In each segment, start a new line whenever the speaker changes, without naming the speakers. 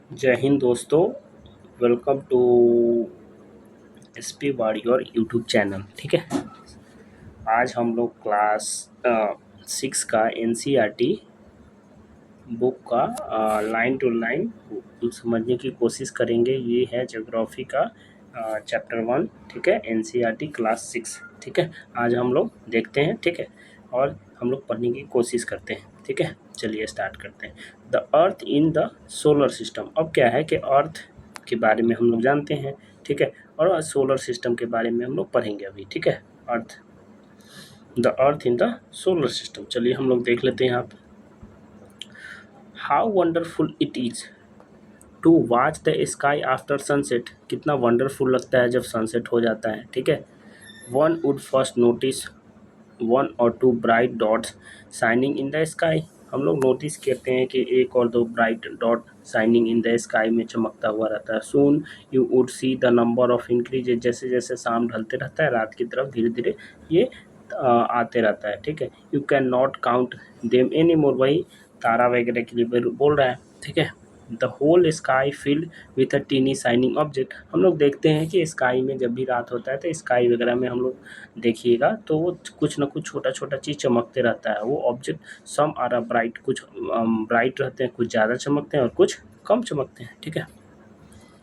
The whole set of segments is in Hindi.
जय हिंद दोस्तों। Welcome to SP warrior YouTube channel. ठीक है, आज हम लोग क्लास 6 का एनसीईआरटी बुक का लाइन टू लाइन समझने की कोशिश करेंगे। ये है ज्योग्राफी का चैप्टर 1। ठीक है, एनसीईआरटी क्लास 6। ठीक है, आज हम लोग देखते हैं। ठीक है, और हम लोग पढ़ने की कोशिश करते हैं। ठीक है, चलिए स्टार्ट करते हैं। The Earth in the solar system. अब क्या है कि अर्थ के बारे में हम लोग जानते हैं। ठीक है, और सोलर सिस्टम के बारे में हम लोग पढ़ेंगे अभी। ठीक है, Earth, the Earth in the solar system. चलिए हम लोग देख लेते हैं यहाँ पे। How wonderful it is to watch the sky after sunset. कितना वंडरफुल लगता है जब सनसेट हो जाता है। ठीक है, one would first notice one or two bright dots shining in the sky. हम लोग नोटिस करते हैं कि एक और दो bright dot shining in the sky में चमकता हुआ रहता है। Soon you would see the number of increase. जैसे जैसे शाम ढलते रहता है, रात की तरफ धीरे धीरे ये आते रहता है। ठीक है, you can not count them any more. वही तारा वगैरह के लिए बोल रहा है। ठीक है, the whole sky filled with a tiny shining object. हम लोग देखते हैं कि स्काई में जब भी रात होता है तो स्काई वगैरह में हम लोग देखिएगा तो वो कुछ ना कुछ छोटा छोटा चीज़ चमकते रहता है। वो ऑब्जेक्ट सम आर ब्राइट, कुछ ब्राइट रहते हैं, कुछ ज़्यादा चमकते हैं और कुछ कम चमकते हैं। ठीक है,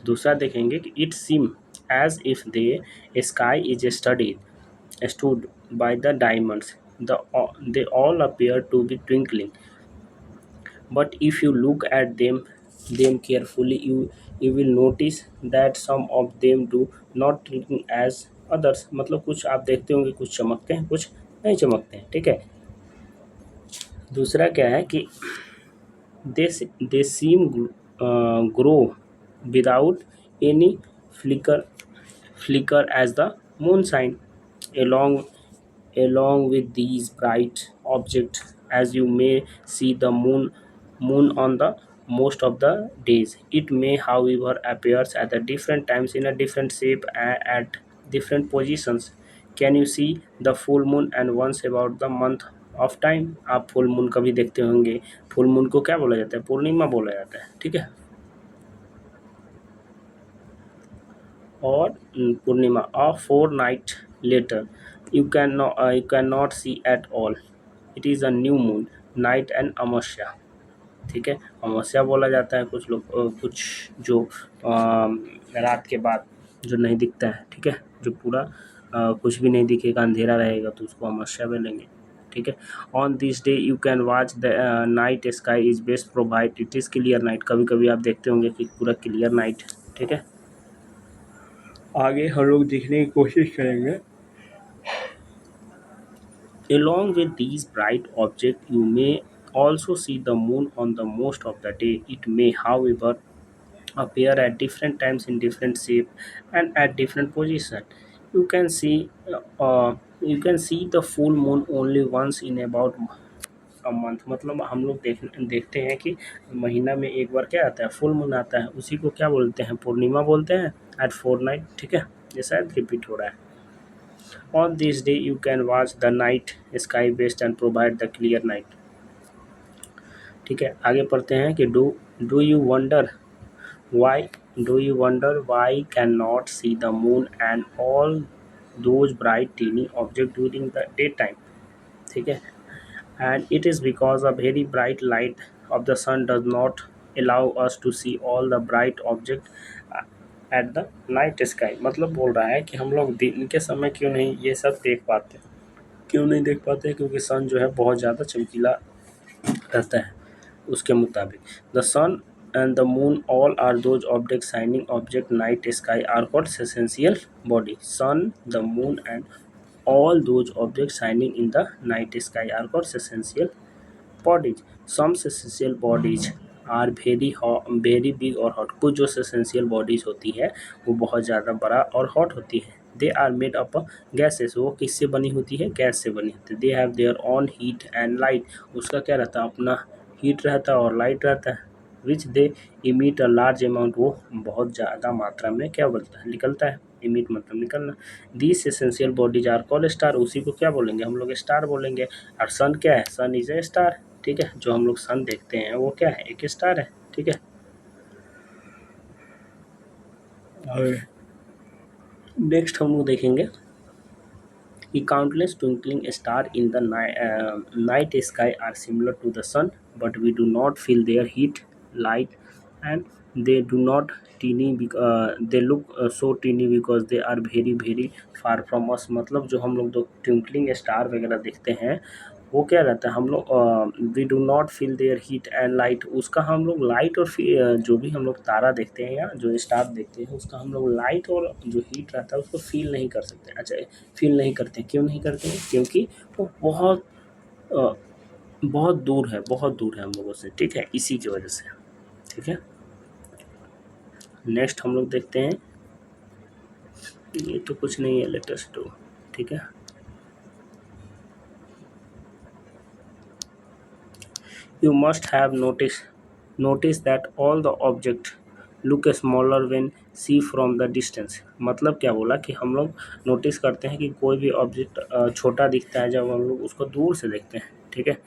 दूसरा देखेंगे कि it seem as if the sky is studded stud by the diamonds they all appear to be twinkling, but if you look at them carefully, you will notice that some of them do not twinkle as others। मतलब कुछ आप देखते होंगे कुछ चमकते हैं कुछ नहीं चमकते हैं। ठीक है, दूसरा क्या है कि they seem glow without any flicker flicker as the moon shine along with these bright objects, as you may see the moon on the most of the days. It may however appears at a different times in a different shape at different positions. Can you see the full moon and once about the month of time? आप फुल मून कभी देखते होंगे। फुल मून को क्या बोला जाता है? पूर्णिमा बोला जाता है। ठीक है, और पूर्णिमा a fortnight later you cannot see at all. It is a new moon night and अमावस्या। ठीक है, अमावस्या बोला जाता है कुछ लोग कुछ जो रात के बाद जो नहीं दिखता है। ठीक है, जो पूरा कुछ भी नहीं दिखेगा, अंधेरा रहेगा तो उसको अमावस्या बोलेंगे। ठीक है, on this day you can watch the night sky is best provide it is clear night. कभी कभी आप देखते होंगे कि पूरा क्लियर नाइट। ठीक है, आगे हम लोग देखने की कोशिश करेंगे। Along with these bright objects, you may also see the moon on the most of the day. It may, however, appear at different times in different shape and at different position. You can see the full moon only once in about a month। मतलब हम लोग देखते हैं कि महीना में एक बार क्या आता है? फुल मून आता है। उसी को क्या बोलते हैं? पूर्णिमा बोलते हैं, एट फोरनाइट। ठीक है, ये शायद रिपीट हो रहा है। On this day you can watch the night sky best and provide the clear night। ठीक है, आगे पढ़ते हैं कि do you wonder why cannot see the moon and all those bright teeny objects during the daytime। ठीक है, and it is because a very bright light of the sun does not allow us to see all the bright object at the night sky. मतलब बोल रहा है कि हम लोग दिन के समय क्यों नहीं ये सब देख पाते, क्यों नहीं देख पाते? क्योंकि सन जो है बहुत ज़्यादा चमकीला रहता है। उसके मुताबिक the sun and the moon all are those object shining object night sky are called celestial body. Sun, the moon and all those objects shining in the night sky are called essential bodies। some essential bodies are very big और hot। कुछ जो essential bodies होती है वो बहुत ज़्यादा बड़ा और hot होती है। they are made up of gases। वो किससे बनी होती है? गैस से बनी होती है। they have their own heat and light। उसका क्या रहता है? अपना हीट रहता है और लाइट रहता है। which they emit a large amount। वो बहुत ज़्यादा मात्रा में क्या बोलता है? निकलता है। इमिट मतलब निकलना। This essential bodies are called star. उसी को क्या बोलेंगे? हम लोग स्टार बोलेंगे। और सन क्या है? सन इज ए स्टार। ठीक है, जो हम लोग सन देखते हैं वो क्या है? एक स्टार है। ठीक है, और नेक्स्ट हम लोग देखेंगे कि countless twinkling stars in the night sky are similar to the sun, but we do not feel their heat, light, and they do not they look so teeny because they are very very far from us. मतलब जो हम लोग जो ट्विंकलिंग स्टार वगैरह देखते हैं वो क्या रहता है, हम लोग we do not feel their heat and light, उसका हम लोग लाइट और जो भी हम लोग तारा देखते हैं या जो स्टार देखते हैं उसका हम लोग लाइट और जो हीट रहता है उसको फील नहीं कर सकते। अच्छा, फील नहीं करते, क्यों नहीं करते हैं? क्योंकि वो बहुत अ, बहुत दूर है हम लोगों से, ठीक है, इसी की वजह से। ठीक है, नेक्स्ट हम लोग देखते हैं, ये तो कुछ नहीं है, लेटेस्ट टू, ठीक है। You must have noticed that all the objects look smaller when see from the distance। मतलब क्या बोला कि हम लोग नोटिस करते हैं कि कोई भी ऑब्जेक्ट छोटा दिखता है जब हम लोग उसको दूर से देखते हैं, ठीक है।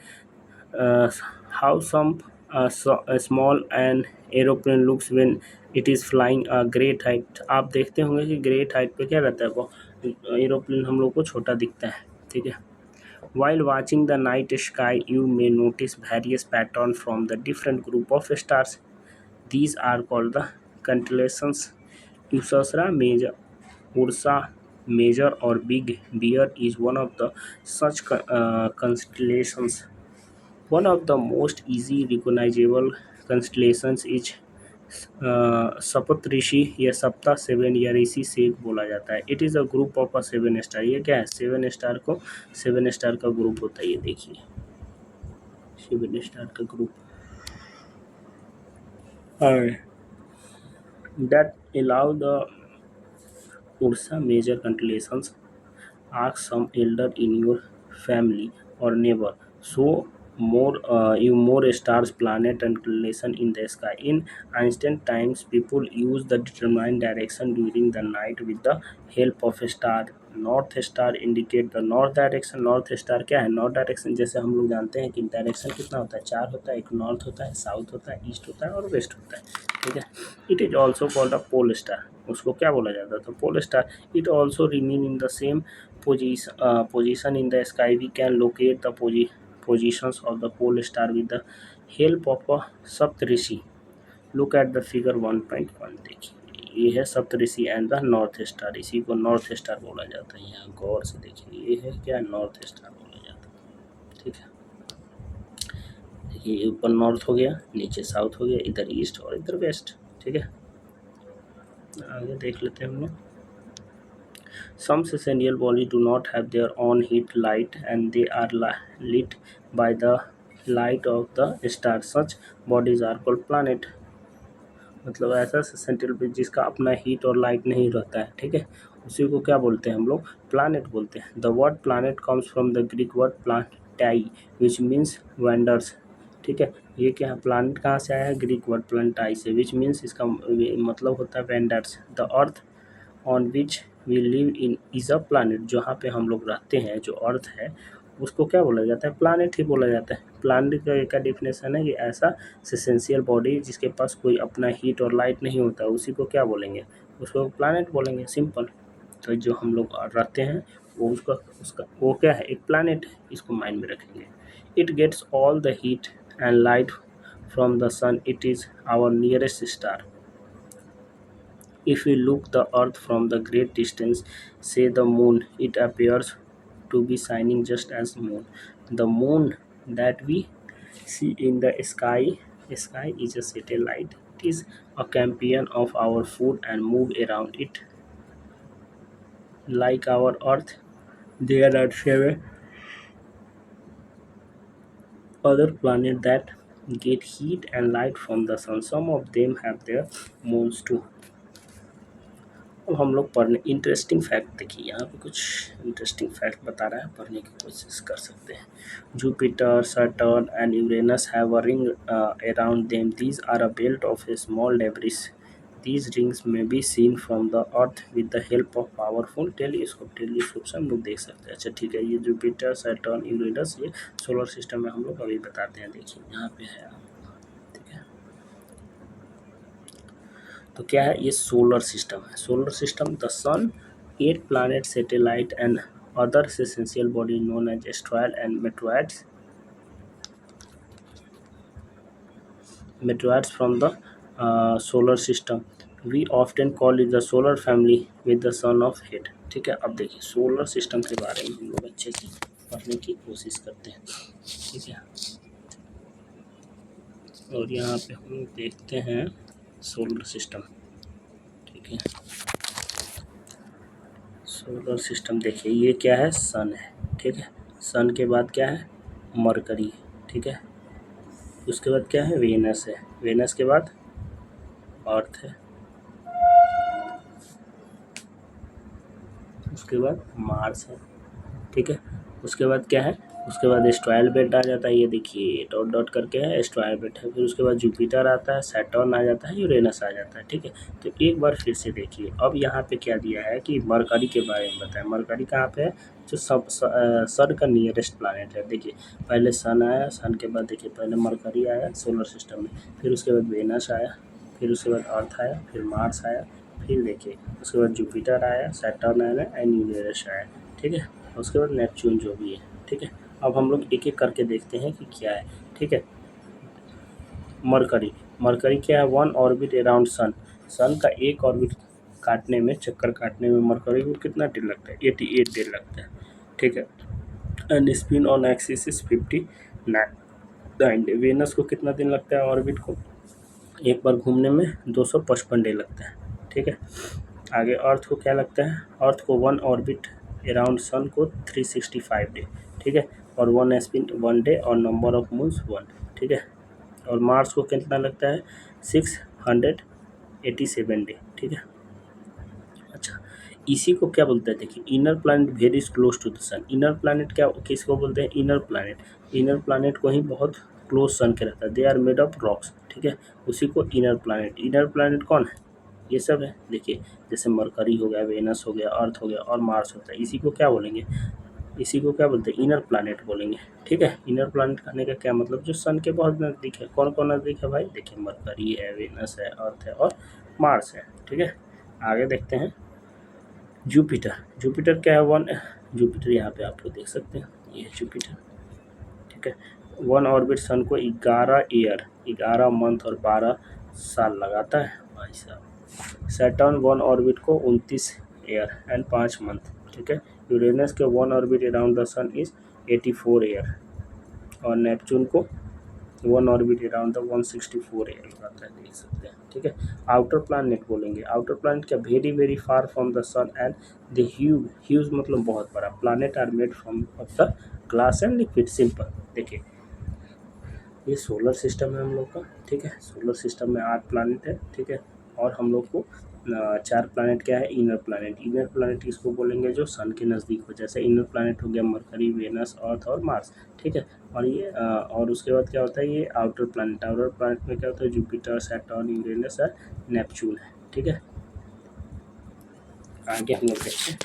How some small and aeroplane looks when it is flying a great height. आप देखते होंगे कि ग्रेट हाइट पे क्या रहता है, वो एरोप्लेन हम लोग को छोटा दिखता है, ठीक है। While watching the night sky, you may notice various patterns from the different group of stars. These are called the constellations. Ursa Major, Ursa Major or Big Bear is one of the such constellations. One of the most easy recognizable constellations is सप्तऋषि या सप्ता सेवन या ऋषि से बोला जाता है। It is a group of a seven star. ये क्या है, सेवन स्टार को, सेवन स्टार का ग्रुप होता है, ये देखिए सेवन स्टार का group. That allow the Ursa major constellations ask some elder in your family or neighbor. So more stars, planet, and constellation in the sky. In ancient times, people used the determined direction during the night with the help of a star. North star indicate the north direction. North star क्या है, नॉर्थ डायरेक्शन जैसे हम लोग जानते हैं कि डायरेक्शन कितना होता है, चार होता है, एक नॉर्थ होता है, साउथ होता है, ईस्ट होता है और वेस्ट होता है, ठीक है। It is also called a pole star, उसको क्या बोला जाता था, pole star. It also remain in the same position in the sky. We can locate the positions of the pole star with the help of a Saptarishi. Look at the figure 1.1। देखिए ये है सप्तऋषि एंड द नॉर्थ स्टार, इसी को नॉर्थ स्टार बोला जाता है। यहाँ गौर से देखिए, ये है क्या, नॉर्थ स्टार बोला जाता है, ठीक है। देखिए ऊपर नॉर्थ हो गया, नीचे साउथ हो गया, इधर ईस्ट और इधर वेस्ट, ठीक है। आगे देख लेते हैं हम लोग। Some celestial bodies do not have their own heat light and they are lit by the light of the stars. Such bodies are called planet। मतलब ऐसा सेंट्रल पे जिसका अपना हीट और लाइट नहीं रहता है, ठीक है, उसी को क्या बोलते हैं हम लोग, प्लानट बोलते हैं। The word planet comes from the Greek word प्लांटाई which means wonders, ठीक है। ये क्या है, प्लानट कहाँ से आया है, ग्रीक वर्ड प्लांटाई से, विच मीन्स इसका मतलब होता है wanderers. The earth on which we live in is a planet. जहाँ पे हम लोग रहते हैं, जो अर्थ है उसको क्या बोला जाता है, प्लानट ही बोला जाता है। प्लानट का डेफिनेशन है कि ऐसा सेंसेंशियल बॉडी जिसके पास कोई अपना हीट और लाइट नहीं होता, उसी को क्या बोलेंगे, उसको प्लानट बोलेंगे, सिंपल। तो जो हम लोग रहते हैं वो उसका उसका वो क्या है, एक प्लानट है, इसको माइंड में रखेंगे। It gets all the heat and light from the sun. It is our nearest star. If we look the earth from the great distance, say the moon, it appears to be shining just as moon. The moon that we see in the sky is a satellite. It is a champion of our food and move around it like our earth. There are seven other planets that get heat and light from the sun. Some of them have their moons too. अब हम लोग पढ़ने इंटरेस्टिंग फैक्ट देखिए, यहाँ पे कुछ इंटरेस्टिंग फैक्ट बता रहा है, पढ़ने की कोशिश कर सकते हैं। Jupiter, Saturn and Uranus have a ring around them. These are a belt of a small debris. These rings may be seen from the Earth with the help of powerful telescope. Telescope से हम लोग देख सकते हैं। अच्छा ठीक है, ये जुपिटर, सैटर्न, यूरेनस ये सोलर सिस्टम में हम लोग अभी बताते हैं। देखिए यहाँ पे है, ठीक है। तो क्या है ये सोलर सिस्टम है। Solar system the sun, 8 planet, satellite and other essential body known as asteroid and meteorites from the solar system. We often call it the solar family with the sun of it। ठीक है, अब देखिए सोलर सिस्टम के बारे में हम लोग अच्छे से पढ़ने की कोशिश करते हैं। ठीक है, और यहाँ पे हम देखते हैं सोलर सिस्टम। ठीक है, सोलर सिस्टम देखिए ये क्या है, सन है। ठीक है, सन के बाद क्या है, मरकरी। ठीक है, उसके बाद क्या है, वेनस है। वेनस के बाद अर्थ है। उसके बाद मार्स है। ठीक है, उसके बाद क्या है, उसके बाद एस्ट्रॉयल बेल्ट आ जाता है। ये देखिए डॉट डॉट करके है, एस्ट्रॉयल बेल्ट है। फिर उसके बाद जुपिटर आता है, सैटर्न आ जाता है, यूरेनस आ जाता है। ठीक है, तो एक बार फिर से देखिए अब यहाँ पे क्या दिया है कि मरकरी के बारे में बताएं। मरकरी कहाँ पे है, जो सन का नियरेस्ट प्लानट है। देखिए पहले सन आया, सन के बाद देखिए पहले मरकरी आया सोलर सिस्टम में, फिर उसके बाद वेनस आया, फिर उसके बाद अर्थ आया, फिर मार्स आया, फिर देखिए उसके बाद जुपिटर आया, सैटर्न आया एंड यूरेनस आया। ठीक है, उसके बाद नेपच्यून जो भी है। ठीक है, अब हम लोग एक एक करके देखते हैं कि क्या है। ठीक है, मरकरी। मरकरी क्या है, 1 ऑर्बिट अराउंड सन। सन का एक ऑर्बिट काटने में, चक्कर काटने में मरकरी को कितना दिन लगता है, 88 दिन लगता है। ठीक है, and spin on axis is 59 day. Venus को कितना दिन लगता है ऑर्बिट को, एक बार घूमने में 255 डे लगता है। ठीक है, आगे अर्थ को क्या लगता है, अर्थ को 1 ऑर्बिट अराउंड सन को 365 डे। ठीक है, और 1 स्पिन 1 डे और नंबर ऑफ मून्स 1। ठीक है, और मार्स को कितना लगता है, 687 डे। ठीक है, अच्छा इसी को क्या बोलते हैं, देखिए inner planet very close to the sun. Inner planet क्या किसको बोलते हैं, इनर प्लैनेट। इनर प्लैनेट को ही बहुत क्लोज सन के रहता है। They are made of rocks. ठीक है, उसी को इनर प्लैनेट। इनर प्लैनेट कौन है, ये सब है। देखिए जैसे मरकरी हो गया, वेनस हो गया, अर्थ हो गया और मार्स होता है। इसी को क्या बोलेंगे, इसी को क्या बोलते हैं, इनर प्लैनेट बोलेंगे। ठीक है, इनर प्लैनेट कहने का क्या मतलब, जो सन के बहुत नज़दीक है। कौन कौन नज़दीक है भाई, देखिए मरकरी है, वेनस है, अर्थ है और मार्स है। ठीक है, आगे देखते हैं जुपिटर। जुपिटर क्या है, 1, जुपिटर यहाँ पे आप लोग देख सकते हैं, ये है जुपिटर। ठीक है, 1 ऑर्बिट सन को 11 मंथ और 12 साल लगाता है भाई साहब। सैटर्न 1 ऑर्बिट को 29 ईयर एंड 5 मंथ। ठीक है, यूरेनस के 1 orbit around the sun is 84 year और नेपच्यून को 1 ऑर्बिट अराउंड द 164 ईयर लगाता है, देख सकते हैं। ठीक है, आउटर प्लैनेट बोलेंगे। आउटर प्लैनेट क्या, very very far from the sun and the huge मतलब बहुत बड़ा। Planet are made from of the glass and liquid. Simple. देखिए ये सोलर सिस्टम है हम लोग का। ठीक है, सोलर सिस्टम में 8 प्लैनेट है। ठीक है, और हम लोग को 4 प्लैनेट क्या है, इनर प्लैनेट। इनर प्लैनेट किसको बोलेंगे, जो सन के नज़दीक हो। जैसे इनर प्लैनेट हो गया मरकरी, वेनस, अर्थ और मार्स। ठीक है, और ये और उसके बाद क्या होता है, ये आउटर प्लैनेट। आउटर प्लैनेट में क्या होता है, जुपिटर, सैटर्न, यूरेनस और नेपच्यून है। ठीक है, आगे हम लोग देखते हैं